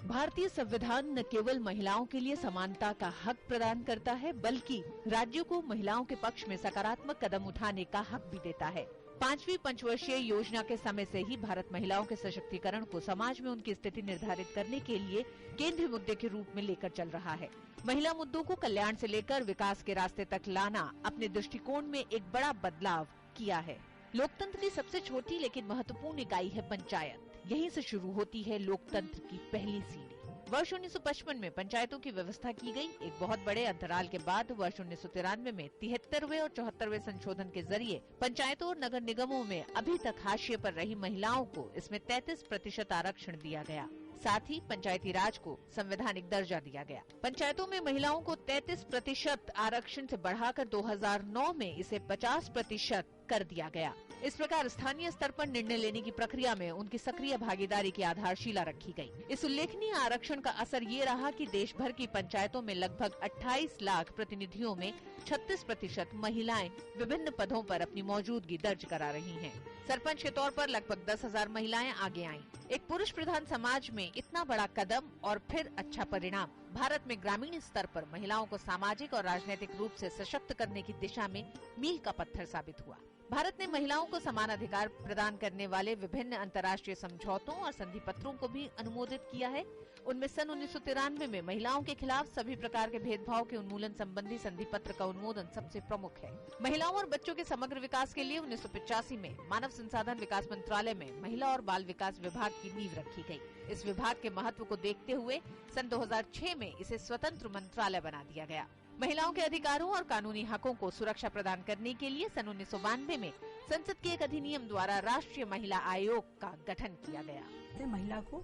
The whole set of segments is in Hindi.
भारतीय संविधान न केवल महिलाओं के लिए समानता का हक प्रदान करता है, बल्कि राज्यों को महिलाओं के पक्ष में सकारात्मक कदम उठाने का हक भी देता है। 5वीं पंचवर्षीय योजना के समय से ही भारत महिलाओं के सशक्तिकरण को समाज में उनकी स्थिति निर्धारित करने के लिए केंद्रीय मुद्दे के रूप में लेकर चल रहा है। महिला मुद्दों को कल्याण से लेकर विकास के रास्ते तक लाना अपने दृष्टिकोण में एक बड़ा बदलाव किया है। लोकतंत्र की सबसे छोटी लेकिन महत्वपूर्ण इकाई है पंचायत। यहीं से शुरू होती है लोकतंत्र की पहली सीढ़ी। वर्ष 1955 में पंचायतों की व्यवस्था की गई। एक बहुत बड़े अंतराल के बाद वर्ष 1993 में 73वें और 74वें संशोधन के जरिए पंचायतों और नगर निगमों में अभी तक हाशिए पर रही महिलाओं को इसमें 33% आरक्षण दिया गया। साथ ही पंचायती राज को संवैधानिक दर्जा दिया गया। पंचायतों में महिलाओं को 33% आरक्षण से बढ़ाकर 2009 में इसे 50% कर दिया गया। इस प्रकार स्थानीय स्तर पर निर्णय लेने की प्रक्रिया में उनकी सक्रिय भागीदारी की आधारशिला रखी गई। इस उल्लेखनीय आरक्षण का असर ये रहा कि देश भर की पंचायतों में लगभग 28 लाख प्रतिनिधियों में 36% महिलाएं विभिन्न पदों पर अपनी मौजूदगी दर्ज करा रही हैं। सरपंच के तौर पर लगभग 10,000 महिलाएं आगे आईं। एक पुरुष प्रधान समाज में इतना बड़ा कदम और फिर अच्छा परिणाम भारत में ग्रामीण स्तर पर महिलाओं को सामाजिक और राजनीतिक रूप से सशक्त करने की दिशा में मील का पत्थर साबित हुआ। भारत ने महिलाओं को समान अधिकार प्रदान करने वाले विभिन्न अंतर्राष्ट्रीय समझौतों और संधि पत्रों को भी अनुमोदित किया है। उनमें सन 1993 में महिलाओं के खिलाफ सभी प्रकार के भेदभाव के उन्मूलन संबंधी संधि पत्र का अनुमोदन सबसे प्रमुख है। महिलाओं और बच्चों के समग्र विकास के लिए 1985 में मानव संसाधन विकास मंत्रालय में महिला और बाल विकास विभाग की नींव रखी गई। इस विभाग के महत्व को देखते हुए सन 2006 में इसे स्वतंत्र मंत्रालय बना दिया गया। महिलाओं के अधिकारों और कानूनी हकों को सुरक्षा प्रदान करने के लिए सन 1992 में संसद के एक अधिनियम द्वारा राष्ट्रीय महिला आयोग का गठन किया गया। महिला को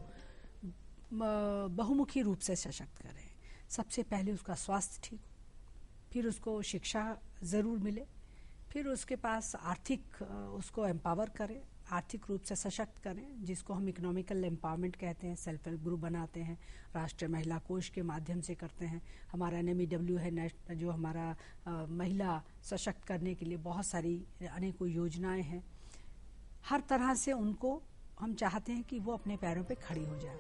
बहुमुखी रूप से सशक्त करें। सबसे पहले उसका स्वास्थ्य ठीक हो, फिर उसको शिक्षा जरूर मिले, फिर उसके पास आर्थिक उसको एम्पावर करें, आर्थिक रूप से सशक्त करें, जिसको हम इकोनॉमिकल एम्पावरमेंट कहते हैं। सेल्फ हेल्प ग्रुप बनाते हैं, राष्ट्रीय महिला कोष के माध्यम से करते हैं। हमारा NMEW है, जो हमारा महिला सशक्त करने के लिए बहुत सारी अनेकों योजनाएं हैं। हर तरह से उनको हम चाहते हैं कि वो अपने पैरों पे खड़ी हो जाए।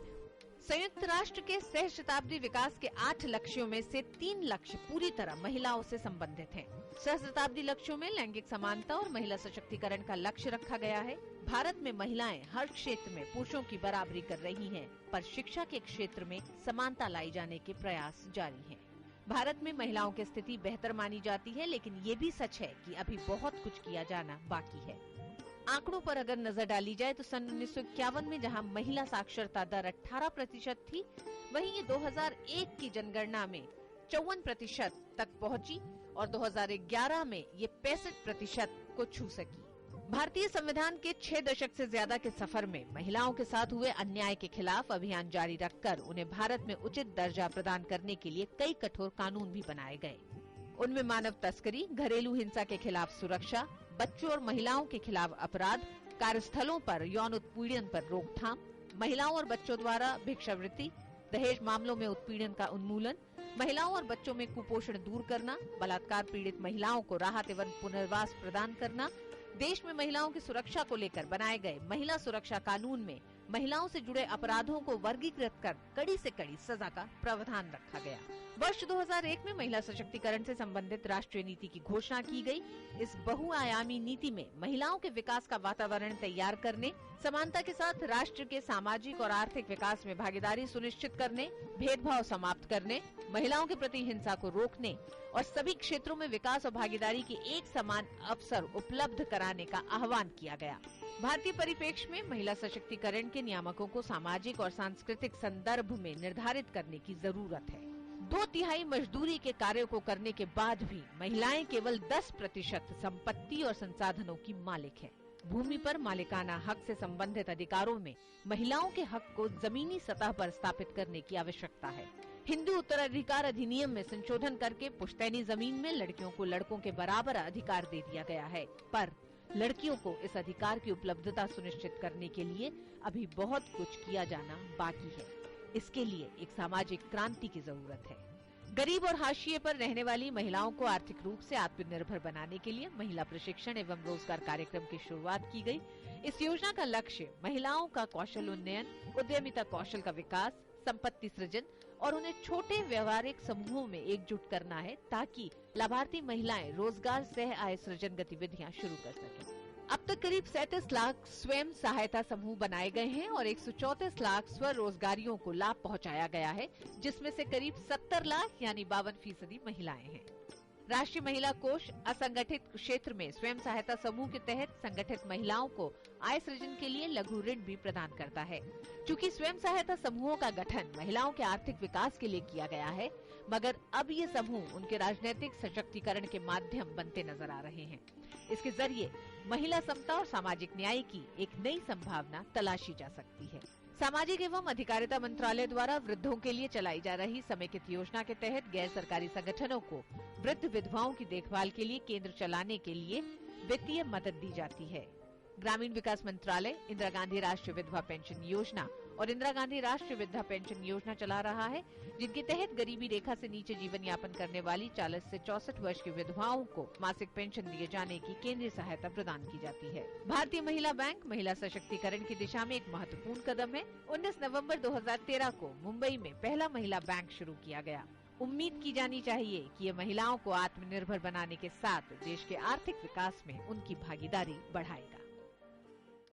संयुक्त राष्ट्र के सहस्त्राब्दी विकास के 8 लक्ष्यों में से 3 लक्ष्य पूरी तरह महिलाओं से संबंधित हैं। सहस्त्राब्दी लक्ष्यों में लैंगिक समानता और महिला सशक्तिकरण का लक्ष्य रखा गया है। भारत में महिलाएं हर क्षेत्र में पुरुषों की बराबरी कर रही हैं, पर शिक्षा के क्षेत्र में समानता लाई जाने के प्रयास जारी हैं। भारत में महिलाओं की स्थिति बेहतर मानी जाती है, लेकिन ये भी सच है कि अभी बहुत कुछ किया जाना बाकी है। आंकड़ों पर अगर नजर डाली जाए तो सन 1951 में जहां महिला साक्षरता दर 18% थी, वहीं ये 2001 की जनगणना में 54% तक पहुंची और 2011 में ये 65% को छू सकी। भारतीय संविधान के 6 दशक से ज्यादा के सफर में महिलाओं के साथ हुए अन्याय के खिलाफ अभियान जारी रखकर उन्हें भारत में उचित दर्जा प्रदान करने के लिए कई कठोर कानून भी बनाए गए। उनमें मानव तस्करी, घरेलू हिंसा के खिलाफ सुरक्षा, बच्चों और महिलाओं के खिलाफ अपराध, कार्यस्थलों पर यौन उत्पीड़न पर रोकथाम, महिलाओं और बच्चों द्वारा भिक्षावृत्ति, दहेज मामलों में उत्पीड़न का उन्मूलन, महिलाओं और बच्चों में कुपोषण दूर करना, बलात्कार पीड़ित महिलाओं को राहत एवं पुनर्वास प्रदान करना। देश में महिलाओं की सुरक्षा को लेकर बनाए गए महिला सुरक्षा कानून में महिलाओं से जुड़े अपराधों को वर्गीकृत कर कड़ी से कड़ी सजा का प्रावधान रखा गया। वर्ष 2001 में महिला सशक्तिकरण से संबंधित राष्ट्रीय नीति की घोषणा की गई। इस बहुआयामी नीति में महिलाओं के विकास का वातावरण तैयार करने, समानता के साथ राष्ट्र के सामाजिक और आर्थिक विकास में भागीदारी सुनिश्चित करने, भेदभाव समाप्त करने, महिलाओं के प्रति हिंसा को रोकने और सभी क्षेत्रों में विकास और भागीदारी के एक समान अवसर उपलब्ध कराने का आह्वान किया गया। भारतीय परिप्रेक्ष्य में महिला सशक्तिकरण के नियामकों को सामाजिक और सांस्कृतिक संदर्भ में निर्धारित करने की जरूरत है। 2/3 मजदूरी के कार्यों को करने के बाद भी महिलाएं केवल 10% संपत्ति और संसाधनों की मालिक हैं। भूमि पर मालिकाना हक से संबंधित अधिकारों में महिलाओं के हक को जमीनी सतह पर स्थापित करने की आवश्यकता है। हिंदू उत्तराधिकार अधिनियम में संशोधन करके पुश्तैनी जमीन में लड़कियों को लड़कों के बराबर अधिकार दे दिया गया है, पर लड़कियों को इस अधिकार की उपलब्धता सुनिश्चित करने के लिए अभी बहुत कुछ किया जाना बाकी है। इसके लिए एक सामाजिक क्रांति की जरूरत है। गरीब और हाशिए पर रहने वाली महिलाओं को आर्थिक रूप से आत्मनिर्भर बनाने के लिए महिला प्रशिक्षण एवं रोजगार कार्यक्रम की शुरुआत की गई। इस योजना का लक्ष्य महिलाओं का कौशल उन्नयन, उद्यमिता कौशल का विकास, संपत्ति सृजन और उन्हें छोटे व्यवहारिक समूहों में एकजुट करना है ताकि लाभार्थी महिलाएं रोजगार सह आय सृजन गतिविधियां शुरू कर सकें। अब तक करीब 37 लाख स्वयं सहायता समूह बनाए गए हैं और 134 लाख स्वरोजगारियों को लाभ पहुंचाया गया है, जिसमें से करीब 70 लाख यानी 52% महिलाएं हैं। राष्ट्रीय महिला कोष असंगठित क्षेत्र में स्वयं सहायता समूह के तहत संगठित महिलाओं को आय सृजन के लिए लघु ऋण भी प्रदान करता है। चूँकि स्वयं सहायता समूहों का गठन महिलाओं के आर्थिक विकास के लिए किया गया है, मगर अब ये समूह उनके राजनीतिक सशक्तिकरण के माध्यम बनते नजर आ रहे हैं। इसके जरिए महिला समता और सामाजिक न्याय की एक नई संभावना तलाशी जा सकती है। सामाजिक एवं अधिकारिता मंत्रालय द्वारा वृद्धों के लिए चलाई जा रही समेकित योजना के तहत गैर सरकारी संगठनों को वृद्ध विधवाओं की देखभाल के लिए केंद्र चलाने के लिए वित्तीय मदद दी जाती है। ग्रामीण विकास मंत्रालय इंदिरा गांधी राष्ट्रीय विधवा पेंशन योजना और इंदिरा गांधी राष्ट्रीय वृद्धा पेंशन योजना चला रहा है, जिनके तहत गरीबी रेखा से नीचे जीवन यापन करने वाली 40 से 64 वर्ष की विधवाओं को मासिक पेंशन दिए जाने की केंद्रीय सहायता प्रदान की जाती है। भारतीय महिला बैंक महिला सशक्तिकरण की दिशा में एक महत्वपूर्ण कदम है। 19 नवंबर 2013 को मुंबई में पहला महिला बैंक शुरू किया गया। उम्मीद की जानी चाहिए कि ये महिलाओं को आत्मनिर्भर बनाने के साथ देश के आर्थिक विकास में उनकी भागीदारी बढ़ाएगा।